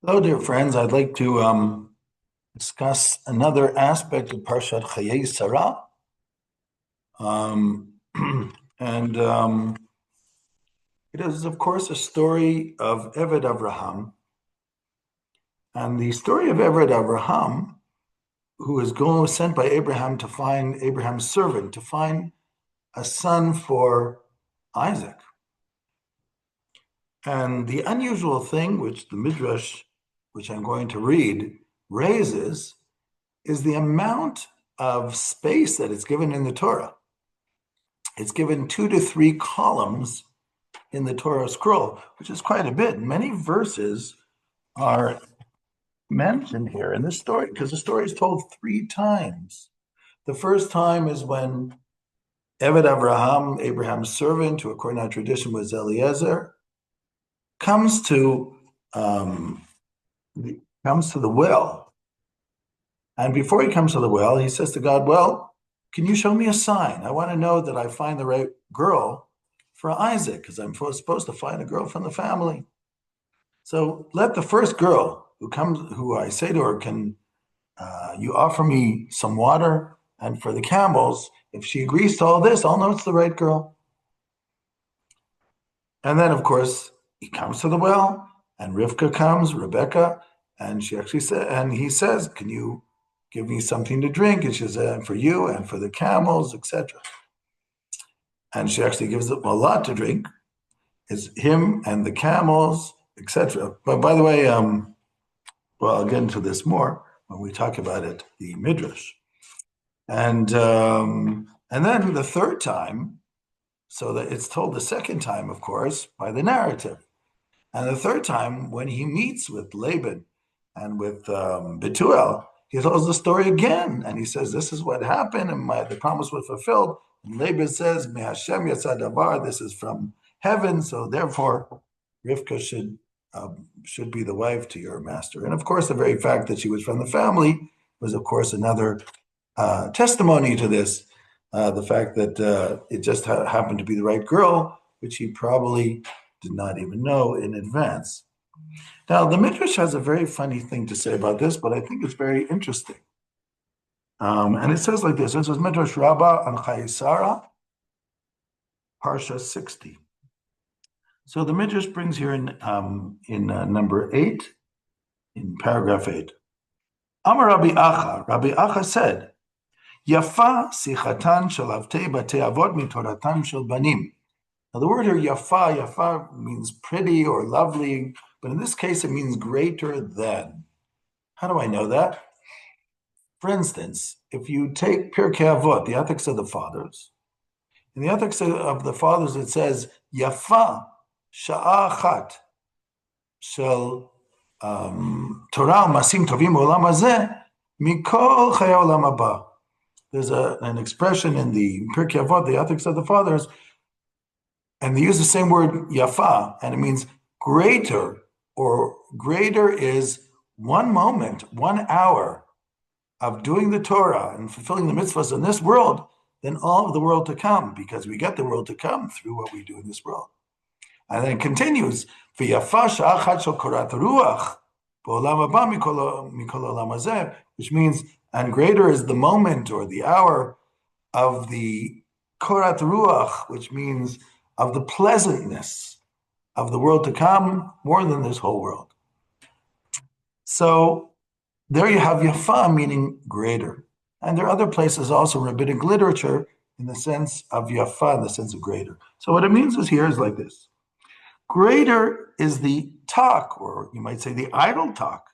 Hello, dear friends. I'd like to discuss another aspect of Parashat Chayei Sara. Um, and it is, of course, a story of Eved Avraham. And the story of Eved Avraham, who is sent by Abraham to find Abraham's servant, to find a son for Isaac. And the unusual thing, which the Midrash, which I'm going to read, raises, is the amount of space that is given in the Torah. It's given 2 to 3 columns in the Torah scroll, which is quite a bit. Many verses are mentioned here in this story because the story is told 3 times. The first time is when Eved Avraham, Abraham's servant, who according to our tradition was Eliezer, comes to um, the well. And before he comes to the well, he says to God, well, can you show me a sign? I want to know that I find the right girl for Isaac, because I'm supposed to find a girl from the family. So let the first girl who I say to her, can you offer me some water? And for the camels, if she agrees to all this, I'll know it's the right girl. And then, of course, he comes to the well, and Rivka comes, Rebecca, and she actually said, and he says, "Can you give me something to drink?" And she says, "For you and for the camels, etc." And she actually gives them a lot to drink. It's him and the camels, etc. But by the way, well, I'll get into this more when we talk about it, the midrash, and then the third time, so that it's told the second time, of course, by the narrative. And the third time, when he meets with Laban and with Bethuel, he tells the story again. And he says, this is what happened, and the promise was fulfilled. And Laban says, Me Hashem Yatzad Davar, this is from heaven, so therefore Rivka should be the wife to your master. And of course, the very fact that she was from the family was, of course, another testimony to this. The fact that it just happened to be the right girl, which he probably did not even know in advance. Now, the Midrash has a very funny thing to say about this, but I think it's very interesting. And it says like this: it says Midrash Rabbah on chayei Sara, Parsha 60. So the Midrash brings here in number 8, in paragraph 8. Amar Rabbi Acha said, Yafa sichatan shel avtei batei avot mitoratam shel banim. Now, the word here, yafa means pretty or lovely, but in this case, it means greater than. How do I know that? For instance, if you take Pirkei Avot, the ethics of the fathers, in the ethics of the fathers, it says, Yafa sha'a achat shel Torah masim tovim olam hazeh mikol chayei olam haba. There's an expression in the Pirkei Avot, the ethics of the fathers, and they use the same word yafa, and it means greater, or greater is one moment, 1 hour of doing the Torah and fulfilling the mitzvahs in this world than all of the world to come, because we get the world to come through what we do in this world. And then it continues, v'yafa sha'achat shel korat ruach b'olam haba mikol olam hazeh, which means, and greater is the moment or the hour of the korat ruach, which means of the pleasantness of the world to come, more than this whole world. So there you have yafa, meaning greater. And there are other places also in rabbinic literature in the sense of yafa, in the sense of greater. So what it means is like this. Greater is the talk, or you might say the idle talk,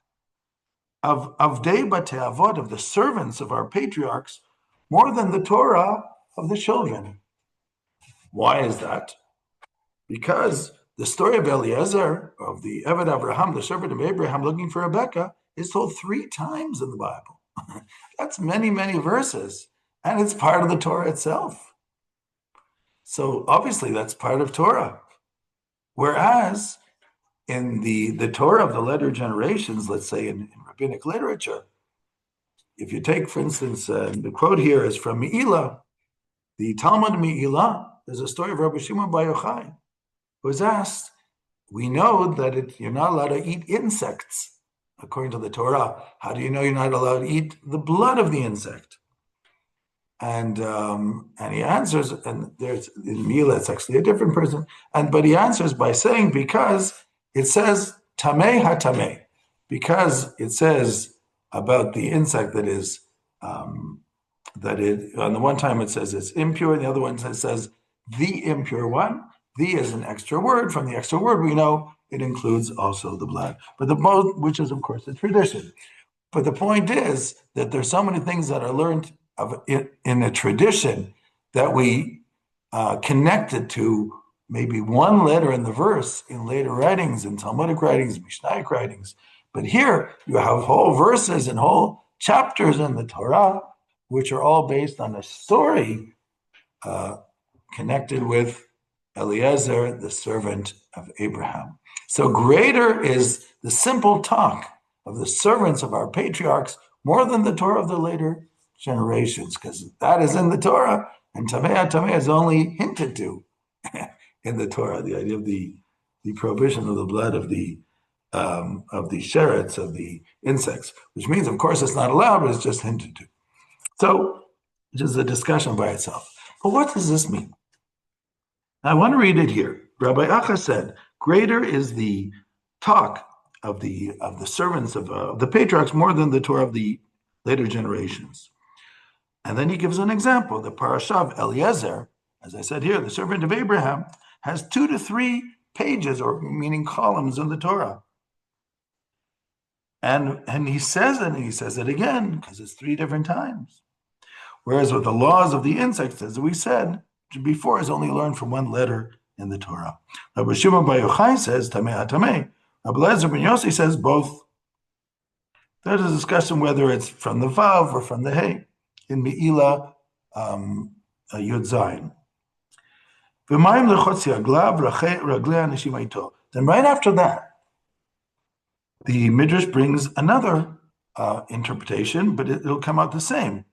of Avdei Batei Avot, of the servants of our patriarchs, more than the Torah of the children. Why is that? Because the story of Eliezer, of the Eved Avraham, the servant of Abraham looking for Rebecca, is told 3 times in the Bible. That's many, many verses, and it's part of the Torah itself. So obviously that's part of Torah. Whereas in the Torah of the later generations, let's say in rabbinic literature, if you take, for instance, the quote here is from Me'ilah, the Talmud Me'ilah. There's a story of Rabbi Shimon Bar Yochai, who was asked, we know that you're not allowed to eat insects according to the Torah, how do you know you're not allowed to eat the blood of the insect? And he answers, and there's in Mila, it's actually a different person, but he answers by saying, because it says tameh hatameh, because it says about the insect that is that it, on the one time it says it's impure, and the other one says the impure one. The is an extra word. From the extra word, we know it includes also the blood, but the most, which is of course the tradition. But the point is that there's so many things that are learned of in a tradition that we connected to maybe one letter in the verse in later writings, in Talmudic writings, Mishnaic writings. But here you have whole verses and whole chapters in the Torah, which are all based on a story uh, connected with Eliezer, the servant of Abraham. So greater is the simple talk of the servants of our patriarchs more than the Torah of the later generations, because that is in the Torah, and Tameh is only hinted to in the Torah, the idea of the prohibition of the blood of the sherets, of the insects, which means, of course, it's not allowed, but it's just hinted to. So, which is a discussion by itself. But what does this mean? I want to read it here. Rabbi Acha said, "Greater is the talk of the servants of the patriarchs more than the Torah of the later generations." And then he gives an example. The Parashat of Eliezer, as I said here, the servant of Abraham, has 2 to 3 pages, or meaning columns, in the Torah. And he says it, and he says it again, because it's 3 different times. Whereas with the laws of the insects, as we said before, is only learned from one letter in the Torah. Rabbi Shimon Bar Yochai says, Tameh HaTameh. Rabbi Lezer ben Yossi says both. There's a discussion whether it's from the Vav or from the Hey in Me'ilah Yud Zayin. Then right after that, the Midrash brings another interpretation, but it'll come out the same.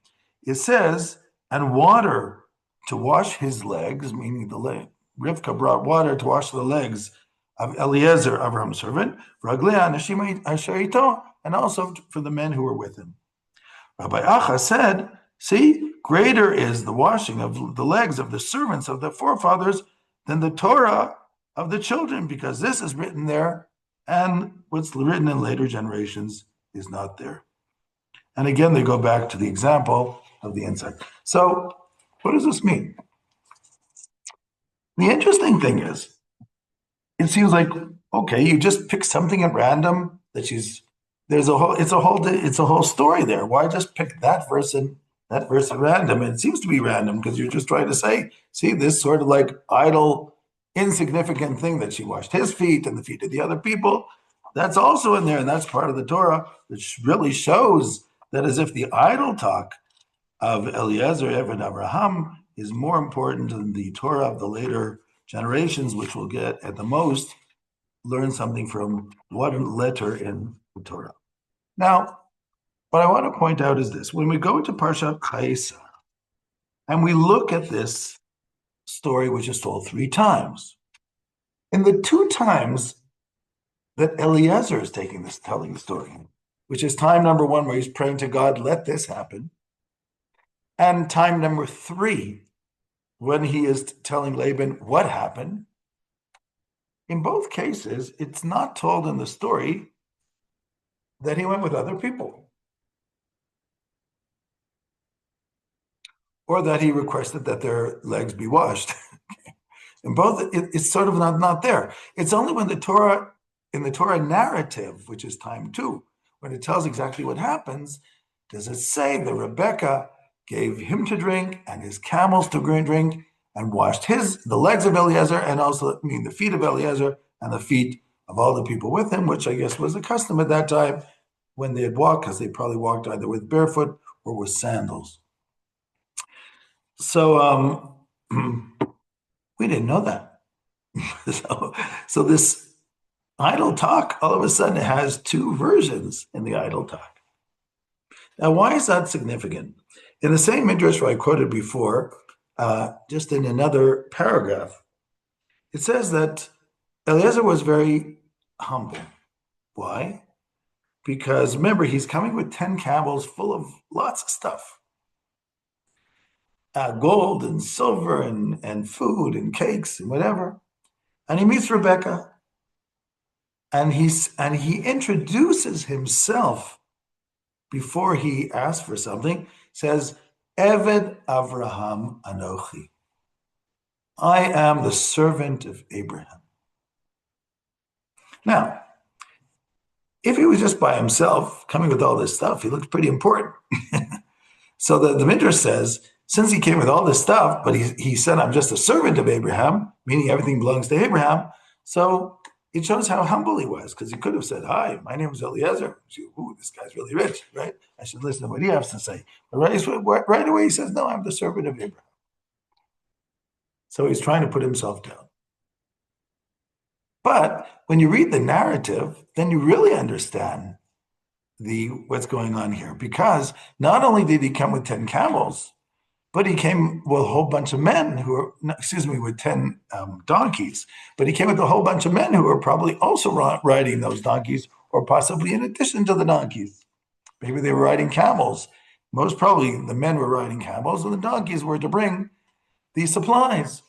It says, and water to wash his legs, meaning the leg. Rivka brought water to wash the legs of Eliezer, Abraham's servant, and also for the men who were with him. Rabbi Acha said, see, greater is the washing of the legs of the servants of the forefathers than the Torah of the children, because this is written there, and what's written in later generations is not there. And again, they go back to the example of the insect. So what does this mean? The interesting thing is, it seems like, okay, you just pick something at random that it's a whole story there. Why just pick that verse at random? And it seems to be random because you're just trying to say, see, this sort of like idle, insignificant thing that she washed his feet and the feet of the other people, that's also in there, and that's part of the Torah, which really shows that as if the idle talk of Eliezer, Evan Abraham, is more important than the Torah of the later generations, which will get at the most learn something from one letter in the Torah. Now, what I want to point out is this: when we go to Parashat chayei and we look at this story, which is told 3 times, in the 2 times that Eliezer is telling the story, which is time number 1 where he's praying to God, let this happen, and time number 3 when he is telling Laban what happened. In both cases, it's not told in the story that he went with other people, or that he requested that their legs be washed. In both, it's sort of not there. It's only when in the Torah narrative, which is time 2, when it tells exactly what happens, does it say that Rebecca gave him to drink and his camels to drink and washed the legs of Eliezer, and also the feet of Eliezer and the feet of all the people with him, which I guess was a custom at that time when they had walked, because they probably walked either with barefoot or with sandals. So we didn't know that. so this idle talk, all of a sudden, it has 2 versions in the idle talk. Now, why is that significant? In the same midrash I quoted before, just in another paragraph, it says that Eliezer was very humble. Why? because remember, he's coming with 10 camels full of lots of stuff. Gold and silver and food and cakes and whatever. And he meets Rebecca, and he introduces himself before he asks for something, says, Eved Avraham Anochi. I am the servant of Abraham. Now, if he was just by himself, coming with all this stuff, he looks pretty important. So the Midrash says, since he came with all this stuff, but he said, I'm just a servant of Abraham, meaning everything belongs to Abraham. So it shows how humble he was, because he could have said, hi, my name is Eliezer. Ooh, this guy's really rich, right? I should listen to what he has to say. But right away he says, no, I'm the servant of Abraham. So he's trying to put himself down. But when you read the narrative, then you really understand what's going on here. Because not only did he come with 10 camels, but he came with a whole bunch of men with 10 donkeys. But he came with a whole bunch of men who were probably also riding those donkeys, or possibly in addition to the donkeys. Maybe they were riding camels. Most probably the men were riding camels, and the donkeys were to bring these supplies.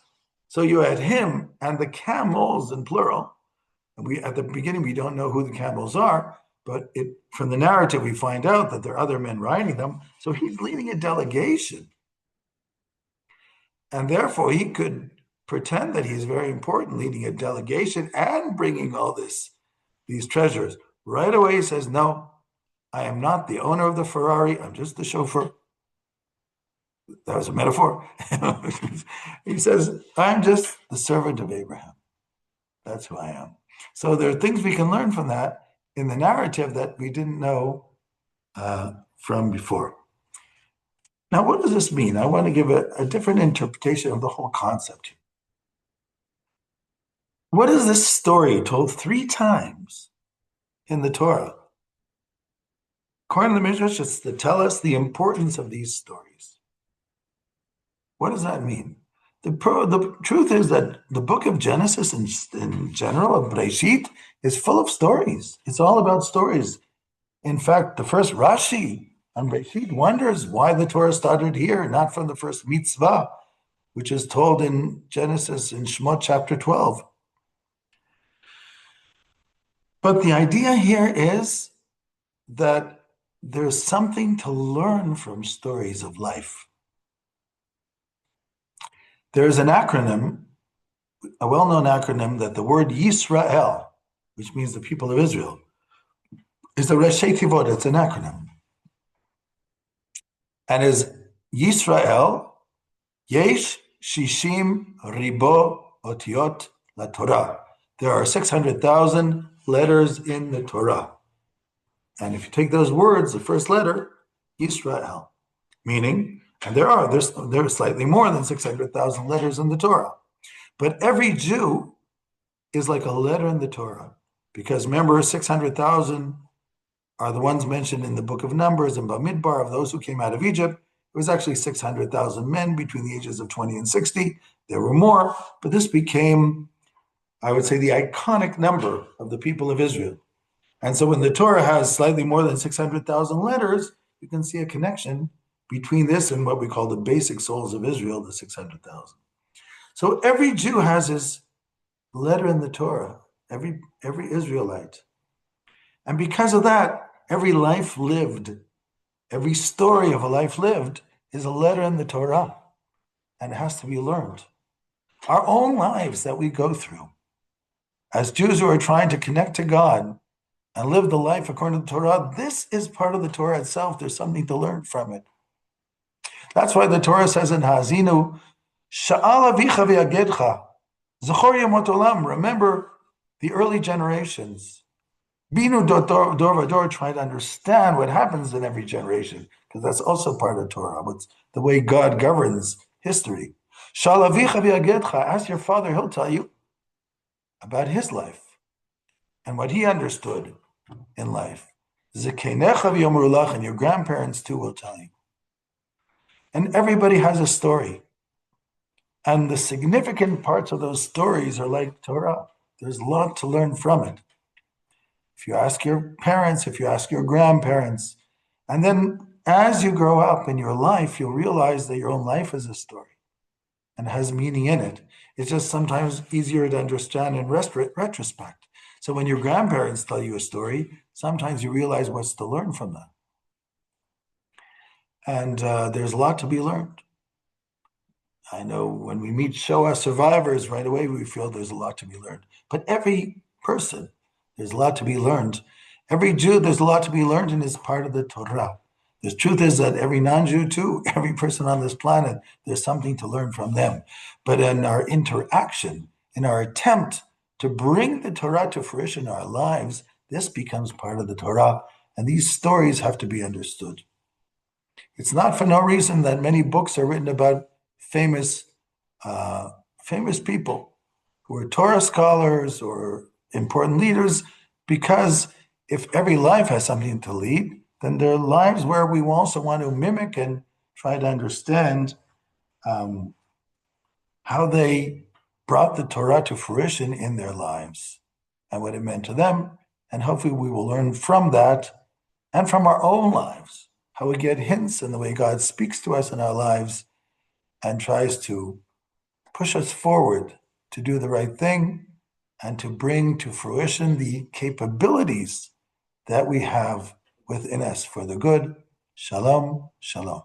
So you had him and the camels in plural. And at the beginning, we don't know who the camels are, but from the narrative, we find out that there are other men riding them. So he's leading a delegation. And therefore, he could pretend that he's very important, leading a delegation and bringing all these treasures. Right away, he says, no, I am not the owner of the Ferrari. I'm just the chauffeur. That was a metaphor. He says, I'm just the servant of Abraham. That's who I am. So there are things we can learn from that in the narrative that we didn't know from before. Now, what does this mean? I want to give a different interpretation of the whole concept here. What is this story told 3 times in the Torah? According to the Midrash, it's to tell us the importance of these stories. What does that mean? The truth is that the book of Genesis in general, of Breshit, is full of stories. It's all about stories. In fact, the first Rashi on Breshit wonders why the Torah started here, not from the first mitzvah, which is told in Genesis in Shemot chapter 12. But the idea here is that there's something to learn from stories of life. There's an acronym, a well-known acronym, that the word Yisrael, which means the people of Israel, is the Reshei Tivot. It's an acronym. And is Yisrael, Yesh Shishim Ribo Otiot La Torah. There are 600,000 letters in the Torah. And if you take those words, the first letter, Yisrael, meaning, and there's slightly more than 600,000 letters in the Torah. But every Jew is like a letter in the Torah. Because remember, 600,000 are the ones mentioned in the book of Numbers and Bamidbar of those who came out of Egypt. It was actually 600,000 men between the ages of 20 and 60. There were more, but this became, I would say, the iconic number of the people of Israel. And so when the Torah has slightly more than 600,000 letters, you can see a connection between this and what we call the basic souls of Israel, the 600,000. So every Jew has his letter in the Torah, every Israelite. And because of that, every life lived, every story of a life lived is a letter in the Torah, and it has to be learned. Our own lives that we go through, as Jews who are trying to connect to God and live the life according to the Torah, this is part of the Torah itself. There's something to learn from it. That's why the Torah says in Ha'azinu, Sha'al avicha v'yagedcha, Zechor yamot olam, remember the early generations. Binu dor v'dor, trying to understand what happens in every generation, because that's also part of Torah. What's the way God governs history. Sha'al avicha v'yagedcha, ask your father, he'll tell you about his life and what he understood in life. Zekenecha v'yomeru lach, and your grandparents too will tell you. And everybody has a story. And the significant parts of those stories are like Torah. There's a lot to learn from it. if you ask your parents, if you ask your grandparents. And then as you grow up in your life, you'll realize that your own life is a story and has meaning in it. It's just sometimes easier to understand in retrospect. So when your grandparents tell you a story, sometimes you realize what's to learn from that. And there's a lot to be learned. I know when we meet Shoah survivors, right away we feel there's a lot to be learned. But every person, there's a lot to be learned. Every Jew, there's a lot to be learned and is part of the Torah. The truth is that every non-Jew too, every person on this planet, there's something to learn from them. But in our interaction, in our attempt to bring the Torah to fruition in our lives, this becomes part of the Torah. And these stories have to be understood. It's not for no reason that many books are written about famous uh, famous people who are Torah scholars or important leaders, because if every life has something to lead, then there are lives where we also want to mimic and try to understand um, how they brought the Torah to fruition in their lives and what it meant to them. And hopefully we will learn from that and from our own lives, how we get hints in the way God speaks to us in our lives and tries to push us forward to do the right thing and to bring to fruition the capabilities that we have within us for the good. Shalom, shalom.